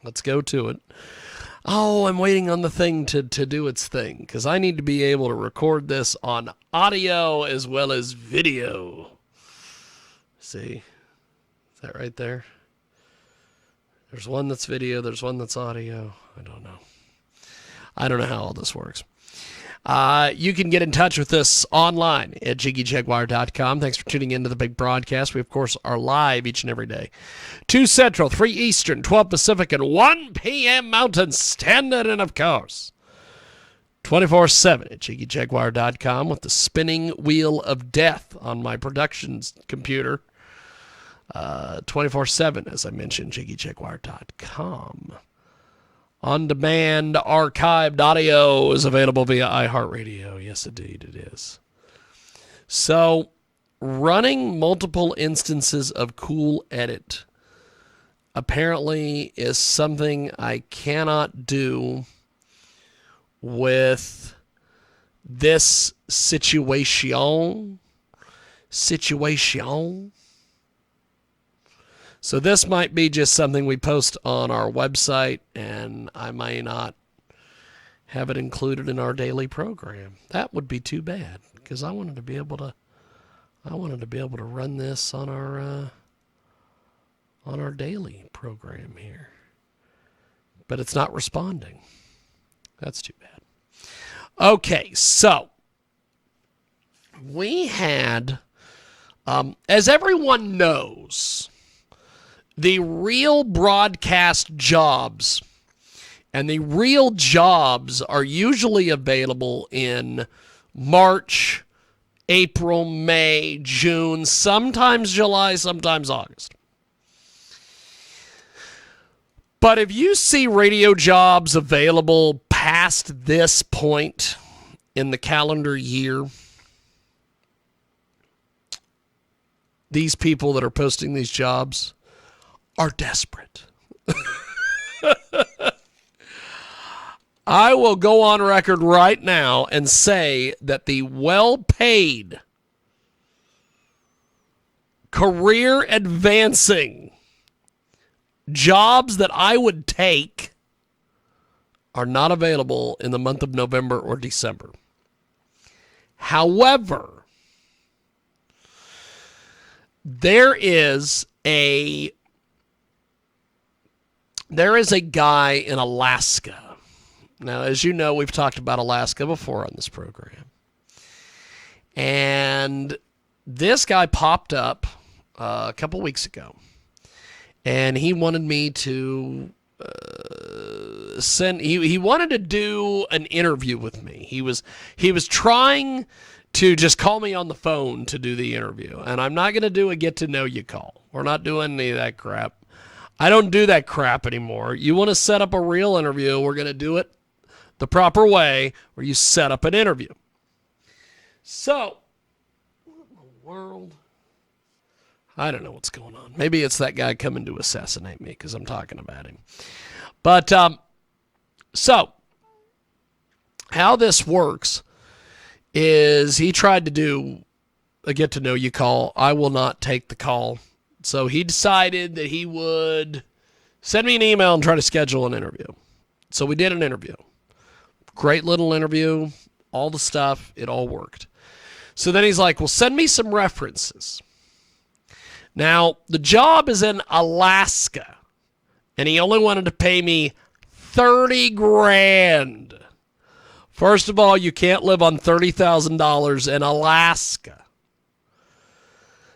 Let's go to it. Oh, I'm waiting on the thing to do its thing, because I need to be able to record this on audio as well as video. See? Is that right there? There's one that's video, there's one that's audio. I don't know how all this works. You can get in touch with us online at JiggyJaguar.com. Thanks for tuning into the big broadcast. We, of course, are live each and every day. 2 Central, 3 Eastern, 12 Pacific, and 1 p.m. Mountain Standard. And, of course, 24/7 at JiggyJaguar.com with the spinning wheel of death on my productions computer. 24/7, as I mentioned, JiggyJaguar.com. On-demand archived audio is available via iHeartRadio. Yes, indeed, it is. So, running multiple instances of Cool Edit apparently is something I cannot do with this situation. So this might be just something we post on our website, and I may not have it included in our daily program. That would be too bad, because I wanted to be able to run this on our daily program here. But it's not responding. That's too bad. Okay, so we had, as everyone knows, the real broadcast jobs and the real jobs are usually available in March, April, May, June, sometimes July, sometimes August. But if you see radio jobs available past this point in the calendar year, these people that are posting these jobs are desperate. I will go on record right now and say that the well-paid, career-advancing jobs that I would take are not available in the month of November or December. However, there is a guy in Alaska. Now, as you know, we've talked about Alaska before on this program. And this guy popped up a couple weeks ago. And he wanted me to he wanted to do an interview with me. He was trying to just call me on the phone to do the interview. And I'm not going to do a get-to-know-you call. We're not doing any of that crap. I don't do that crap anymore. You want to set up a real interview, we're going to do it the proper way, where you set up an interview. So, what in the world? I don't know what's going on. Maybe it's that guy coming to assassinate me because I'm talking about him. But, so, how this works is he tried to do a get-to-know-you call. I will not take the call. So he decided that he would send me an email and try to schedule an interview. So we did an interview. Great little interview. All the stuff. It all worked. So then he's like, well, send me some references. Now, the job is in Alaska. And he only wanted to pay me $30,000. First of all, you can't live on $30,000 in Alaska.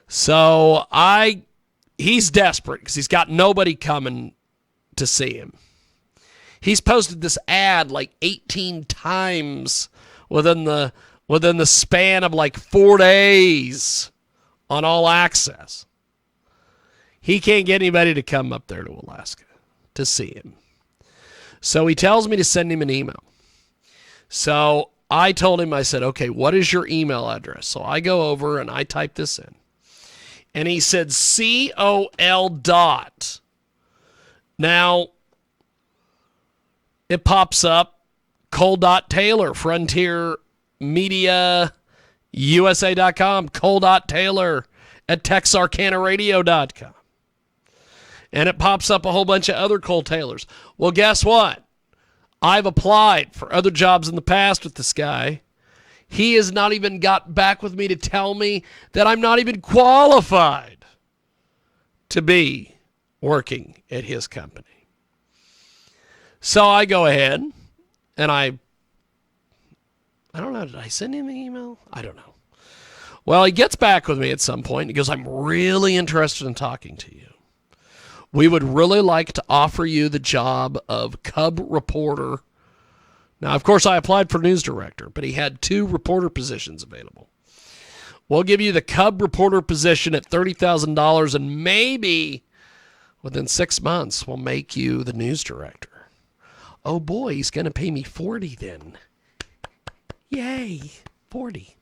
So he's desperate because he's got nobody coming to see him. He's posted this ad like 18 times within the span of like 4 days on All Access. He can't get anybody to come up there to Alaska to see him. So he tells me to send him an email. So I told him, I said, okay, what is your email address? So I go over and I type this in. And he said, COL dot. Now, it pops up, Cole.Taylor, Frontier Media, USA.com, Cole.Taylor at TexarkanaRadio.com. And it pops up a whole bunch of other Cole Taylors. Well, guess what? I've applied for other jobs in the past with this guy. He has not even got back with me to tell me that I'm not even qualified to be working at his company. So I go ahead and I don't know, did I send him the email? I don't know. Well, he gets back with me at some point. He goes, I'm really interested in talking to you. We would really like to offer you the job of cub reporter. Now, of course, I applied for news director, but he had 2 reporter positions available. We'll give you the cub reporter position at $30,000, and maybe within 6 months, we'll make you the news director. Oh boy, he's going to pay me $40 then. Yay, $40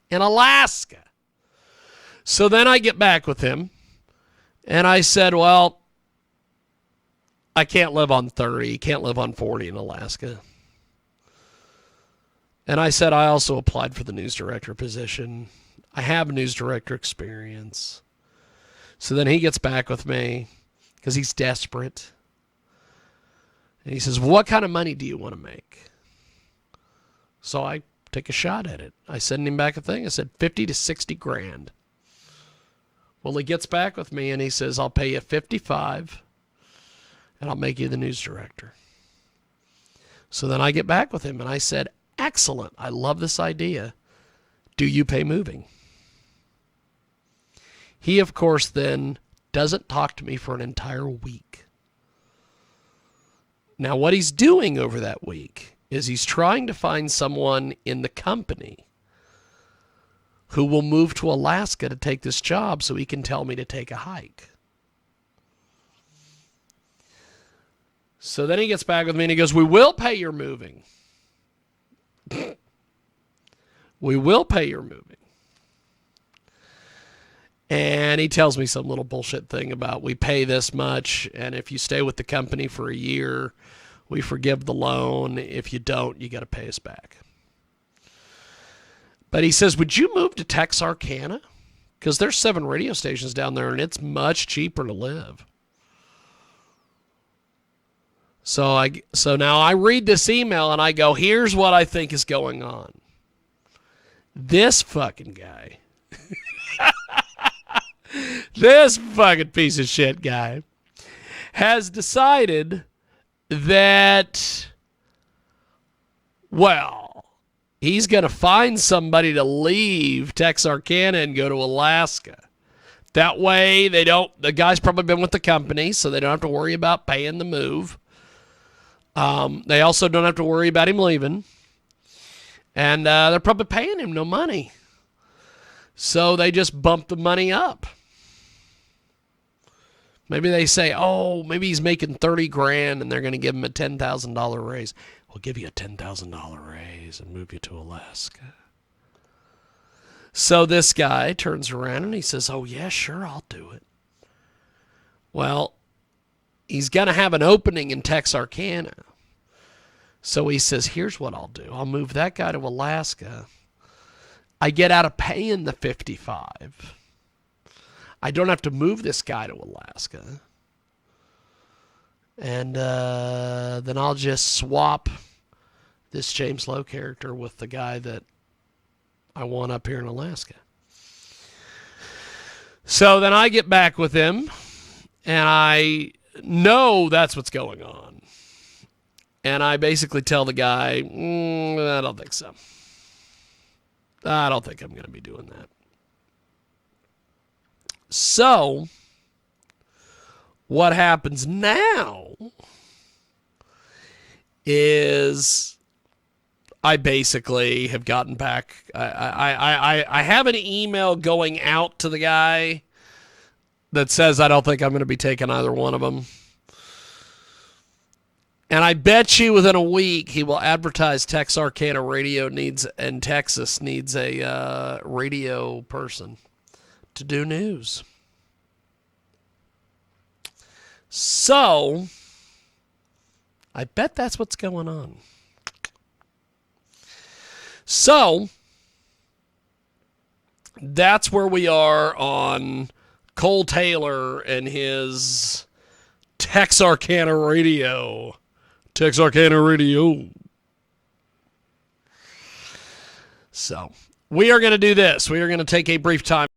in Alaska. So then I get back with him, and I said, well, I can't live on 30, can't live on 40 in Alaska. And I said, I also applied for the news director position. I have news director experience. So then he gets back with me because he's desperate. And he says, what kind of money do you want to make? So I take a shot at it. I send him back a thing. I said, 50 to 60 grand. Well, he gets back with me and he says, I'll pay you 55 and I'll make you the news director. So then I get back with him and I said, excellent. I love this idea. Do you pay moving? He, of course, then doesn't talk to me for an entire week. Now, what he's doing over that week is he's trying to find someone in the company who will move to Alaska to take this job so he can tell me to take a hike. So then he gets back with me and he goes, we will pay your moving. We will pay your moving. And he tells me some little bullshit thing about we pay this much, and if you stay with the company for a year, we forgive the loan. If you don't, you got to pay us back. But he says, would you move to Texarkana? Because there's 7 radio stations down there, and it's much cheaper to live. So now I read this email, and I go, here's what I think is going on. This fucking guy, this fucking piece of shit guy, has decided that, well, he's going to find somebody to leave Texarkana and go to Alaska. That way the guy's probably been with the company, so they don't have to worry about paying the move. They also don't have to worry about him leaving. And they're probably paying him no money. So they just bump the money up. Maybe they say, oh, maybe he's making 30 grand and they're going to give him a $10,000 raise. We'll give you a $10,000 raise and move you to Alaska. So this guy turns around and he says, oh, yeah, sure, I'll do it. Well, he's going to have an opening in Texarkana. So he says, here's what I'll do. I'll move that guy to Alaska. I get out of paying the 55. I don't have to move this guy to Alaska. And then I'll just swap this James Lowe character with the guy that I want up here in Alaska. So then I get back with him, and I know that's what's going on. And I basically tell the guy, I don't think so. I don't think I'm going to be doing that. So, what happens now is I basically have gotten back. I have an email going out to the guy that says I don't think I'm going to be taking either one of them. And I bet you within a week he will advertise Texarkana radio and Texas needs a radio person to do news. So, I bet that's what's going on. So, that's where we are on Cole Taylor and his Texarkana Radio. Texarkana Radio. So, we are going to do this. We are going to take a brief time.